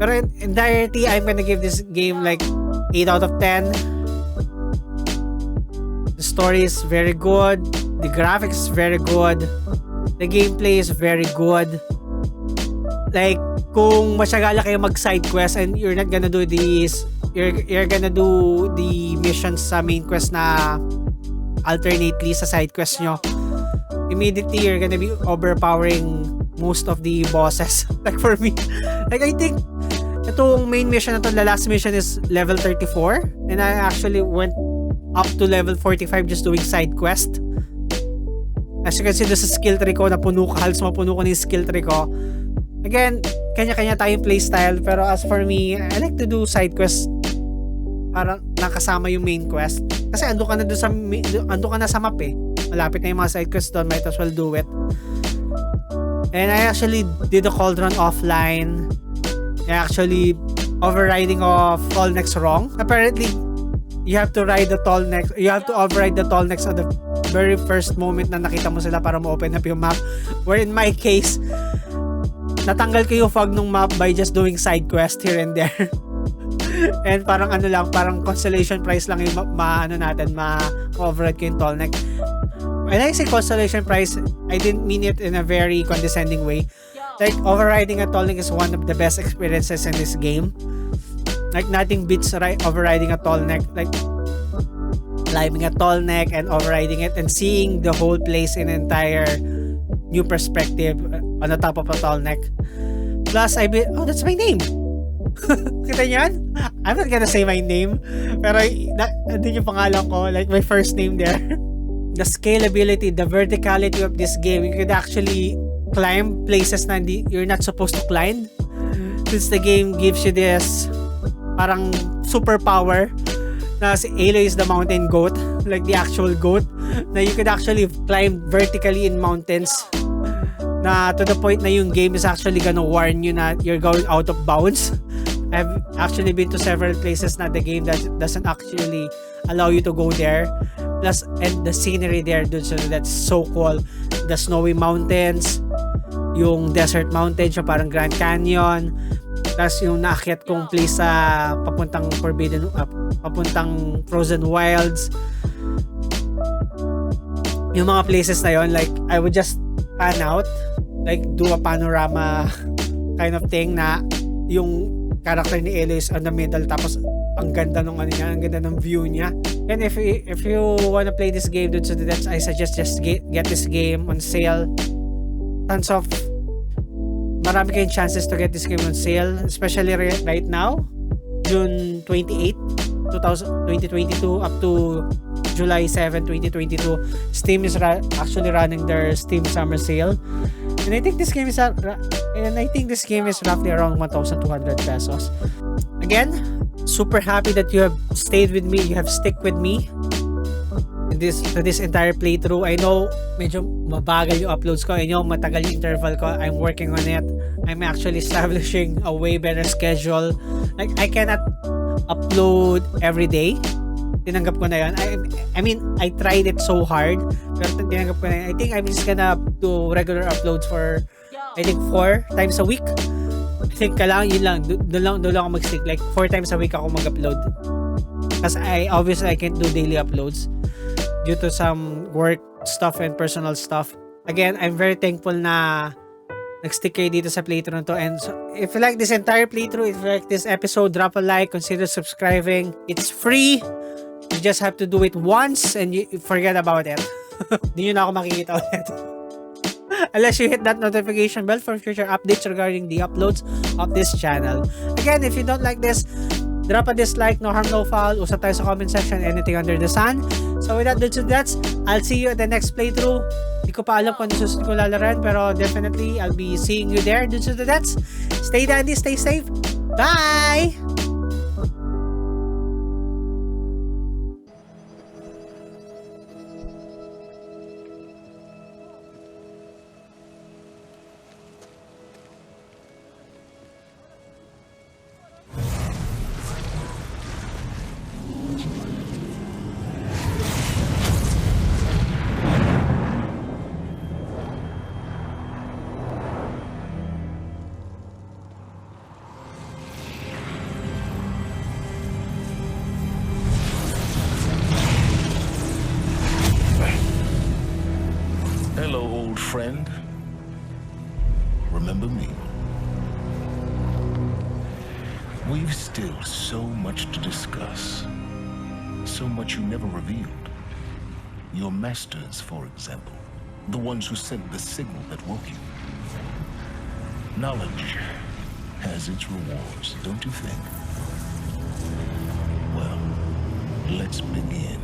Pero in entirety, I'm gonna give this game like 8 out of 10. The story is very good. The graphics is very good. The gameplay is very good. Like, kung masyagala kayo mag-side quest and you're not gonna do these, you're gonna do the missions sa main quest na alternately sa side quest nyo, immediately you're gonna be overpowering most of the bosses. Like for me, like I think itong main mission na to, the last mission is level 34, and I actually went up to level 45 just doing side quest. As you can see, there's a skill tree ko na halos mapuno ko na yung skill tree ko. Again, kanya-kanya tayong playstyle, pero as for me, I like to do side quest parang nakasama yung main quest. Kasi ando ka na sa map eh. Malapit na yung mga side quests doon, might as well do it. And I actually did the Cauldron offline. I actually overriding of Tallnecks wrong. Apparently, you have to ride the Tallnecks. You have to override the Tallnecks at the very first moment na nakita mo sila para ma-open up yung map. Where in my case, natanggal ko yung fog ng map by just doing side quest here and there. And parang parang constellation prize lang yung ma-override ko yung Tallneck. When I say constellation prize, I didn't mean it in a very condescending way. Like, overriding a Tallneck is one of the best experiences in this game. Like, nothing beats overriding a Tallneck. Like, climbing a Tallneck and overriding it and seeing the whole place in an entire new perspective on the top of a Tallneck. Plus, oh, that's my name! Kita niyo yan? I'm not gonna say my name, pero andun yung pangalan ko, like my first name there. The scalability, the verticality of this game, you could actually climb places na you're not supposed to climb, since the game gives you this parang superpower na si Aloy is the mountain goat, like the actual goat, na you could actually climb vertically in mountains, na to the point na yung game is actually gonna warn you na you're going out of bounds. I've actually been to several places na the game that doesn't actually allow you to go there. Plus, and the scenery there, dude, so that's so cool. The snowy mountains, yung desert mountains, yung parang Grand Canyon, plus yung naakyat kong place sa papuntang papuntang Frozen Wilds. Yung mga places na yon, like, I would just pan out, like, do a panorama kind of thing na yung character ni Aloy is on the middle, tapos ang ganda ng ang ganda ng view niya. And if you want to play this game, dude, so that's I suggest just get this game on sale. Tons of marami kayong chances to get this game on sale, especially right now, June 28, 2022 up to July 7, 2022. Steam is actually running their Steam Summer Sale, and I think this game is roughly around 1,200 pesos. Again, super happy that you have stayed with me, you have stick with me in this entire playthrough. I know medyo mabagal yung uploads ko, I know matagal yung interval ko. I'm working on it. I'm actually establishing a way better schedule. Like, I cannot upload every day. Tinanggap ko na yun. I mean, I tried it so hard, pero tinanggap ko na yun. I think I'm just gonna do regular uploads for, I think, 4 times a week. I think yun lang. Doon lang ako mag-stick. Like, 4 times a week ako mag-upload. Kasi obviously, I can't do daily uploads due to some work stuff and personal stuff. Again, I'm very thankful na nag-stick kayo dito sa playthrough na to. And so, if you like this entire playthrough, if you like this episode, drop a like, consider subscribing. It's free. You just have to do it once and you forget about it. Hindi nyo na ako makikita ulit. Unless you hit that notification bell for future updates regarding the uploads of this channel. Again, if you don't like this, drop a dislike, no harm, no foul. Usap tayo sa comment section, anything under the sun. So with that, dudettes, I'll see you at the next playthrough. Hindi ko pa alam kung ano susunod ko lalaran, pero definitely I'll be seeing you there, dudettes. Stay dandy, stay safe. Bye! Hello, old friend. Remember me? We've still so much to discuss. So much you never revealed. Your masters, for example. The ones who sent the signal that woke you. Knowledge has its rewards, don't you think? Well, let's begin.